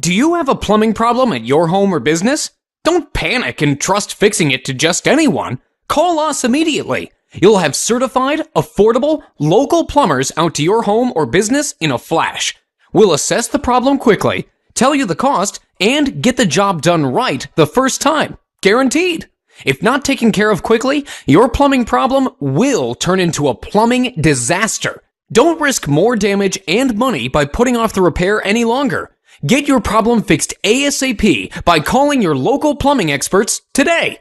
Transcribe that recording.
Do you have a plumbing problem at your home or business? Don't panic and trust fixing it to just anyone. Call us immediately. You'll have certified, affordable, local plumbers out to your home or business in a flash. We'll assess the problem quickly, tell you the cost, and get the job done right the first time. Guaranteed. If not taken care of quickly, your plumbing problem will turn into a plumbing disaster. Don't risk more damage and money by putting off the repair any longer. Get your problem fixed ASAP by calling your local plumbing experts today.